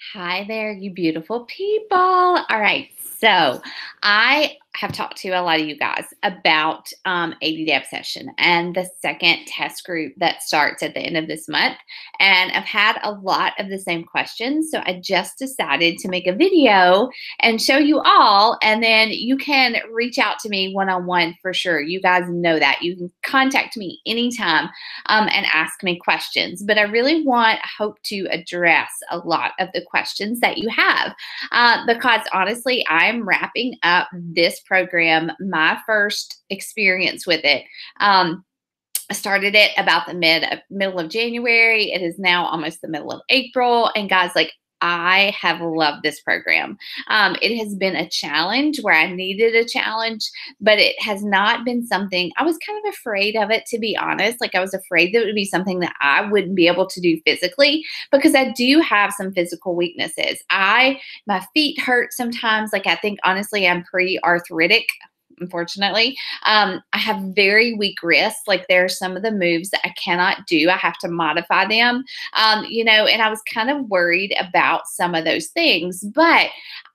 Hi there, you beautiful people. All right, so I have talked to a lot of you guys about 80-day obsession and the second test group that starts at the end of this month. And I've had a lot of the same questions. So I just decided to make a video and show you all. And then you can reach out to me one-on-one for sure. You guys know that. You can contact me anytime and ask me questions. But I really hope to address a lot of the questions that you have because honestly, I'm wrapping up this program, my first experience with it. I started it about the middle of January. It is now almost the middle of April. And guys, like, I have loved this program. It has been a challenge where I needed a challenge, but it has not been something I was kind of afraid of it, to be honest. Like, I was afraid that it would be something that I wouldn't be able to do physically because I do have some physical weaknesses. My feet hurt sometimes. Like, I think honestly, I'm pretty arthritic, unfortunately. I have very weak wrists. Like, there are some of the moves that I cannot do. I have to modify them, and I was kind of worried about some of those things. But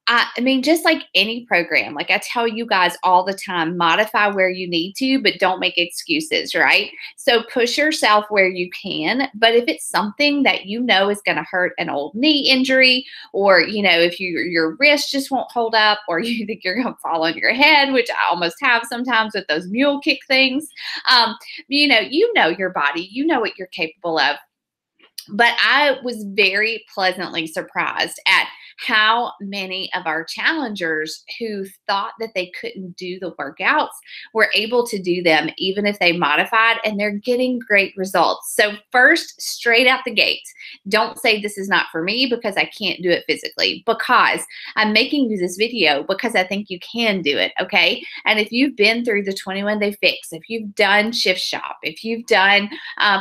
I mean, just like any program, like I tell you guys all the time, modify where you need to, but don't make excuses, right? So push yourself where you can. But if it's something that you know is going to hurt, an old knee injury, or if your wrist just won't hold up, or you think you're going to fall on your head, which I almost have sometimes with those mule kick things, you know your body, you know what you're capable of. But I was very pleasantly surprised at how many of our challengers who thought that they couldn't do the workouts were able to do them, even if they modified, and they're getting great results. So first, straight out the gate, don't say this is not for me because I can't do it physically, because I'm making you this video because I think you can do it, okay? And if you've been through the 21-day fix, if you've done Shift Shop, if you've done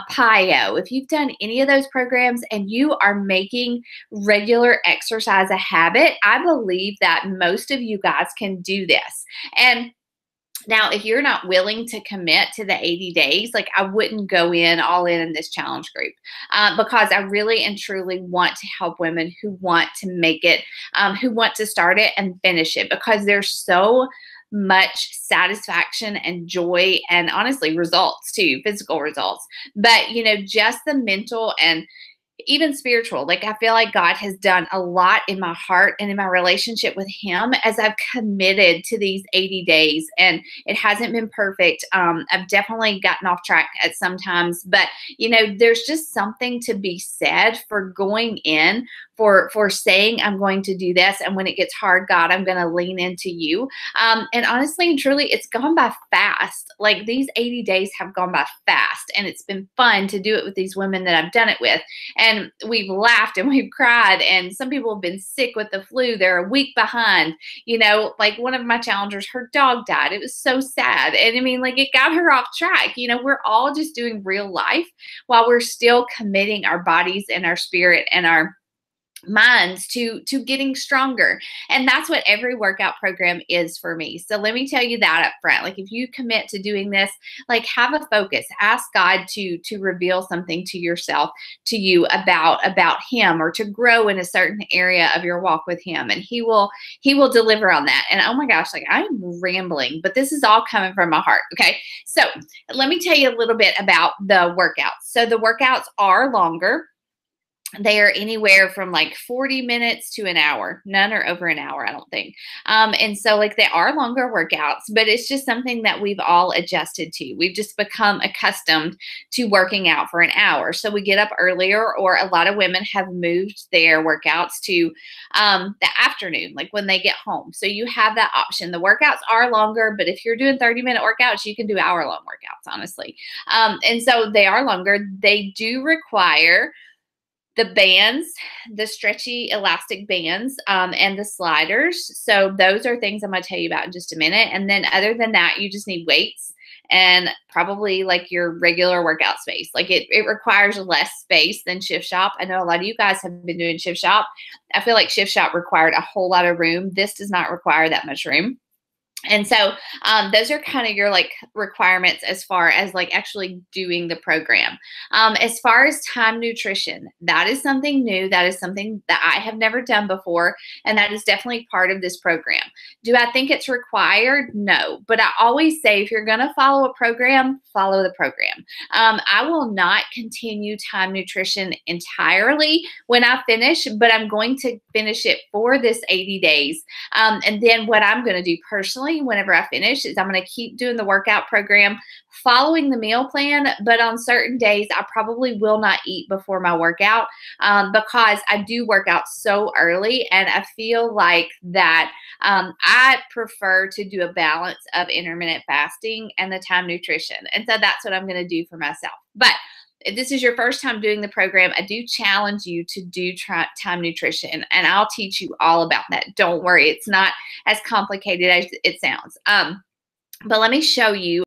PIO, if you've done any of those programs and you are making regular exercise a habit, I believe that most of you guys can do this. And now, if you're not willing to commit to the 80 days, like, I wouldn't go all in this challenge group because I really and truly want to help women who want to make it, who want to start it and finish it, because there's so much satisfaction and joy and honestly results too, physical results. But, just the mental and even spiritual. Like, I feel like God has done a lot in my heart and in my relationship with Him as I've committed to these 80 days. And it hasn't been perfect. I've definitely gotten off track at some times, but there's just something to be said for going in, for saying, I'm going to do this. And when it gets hard, God, I'm going to lean into you. And honestly and truly, it's gone by fast. Like, these 80 days have gone by fast, and it's been fun to do it with these women that I've done it with. And we've laughed and we've cried, and some people have been sick with the flu. They're a week behind. Like, one of my challengers, her dog died. It was so sad. And I mean, like, it got her off track. We're all just doing real life while we're still committing our bodies and our spirit and our minds to getting stronger. And that's what every workout program is for me. So let me tell you that up front. Like, if you commit to doing this, like, have a focus. Ask God to reveal something to yourself, to you, about Him, or to grow in a certain area of your walk with Him, and He will deliver on that. And oh my gosh, like, I'm rambling, but this is all coming from my heart. Okay, so let me tell you a little bit about the workouts. So the workouts are longer. They are anywhere from like 40 minutes to an hour. None are over an hour, I don't think. And so, like, they are longer workouts, but it's just something that we've all adjusted to. We've just become accustomed to working out for an hour. So we get up earlier, or a lot of women have moved their workouts to the afternoon, like when they get home. So you have that option. The workouts are longer, but if you're doing 30-minute workouts, you can do hour-long workouts, honestly. And so they are longer. They do require the bands, the stretchy elastic bands, and the sliders. So those are things I'm going to tell you about in just a minute. And then other than that, you just need weights and probably like your regular workout space. Like, it requires less space than Shift Shop. I know a lot of you guys have been doing Shift Shop. I feel like Shift Shop required a whole lot of room. This does not require that much room. And so those are kind of your like requirements as far as like actually doing the program. As far as time nutrition, that is something new. That is something that I have never done before. And that is definitely part of this program. Do I think it's required? No. But I always say if you're going to follow a program, follow the program. I will not continue time nutrition entirely when I finish, but I'm going to finish it for this 80 days. And then what I'm going to do personally whenever I finish is I'm going to keep doing the workout program, following the meal plan, but on certain days I probably will not eat before my workout because I do work out so early, and I feel like that I prefer to do a balance of intermittent fasting and the time nutrition. And so that's what I'm going to do for myself. But if this is your first time doing the program, I do challenge you to do time nutrition, and I'll teach you all about that. Don't worry, it's not as complicated as it sounds. But let me show you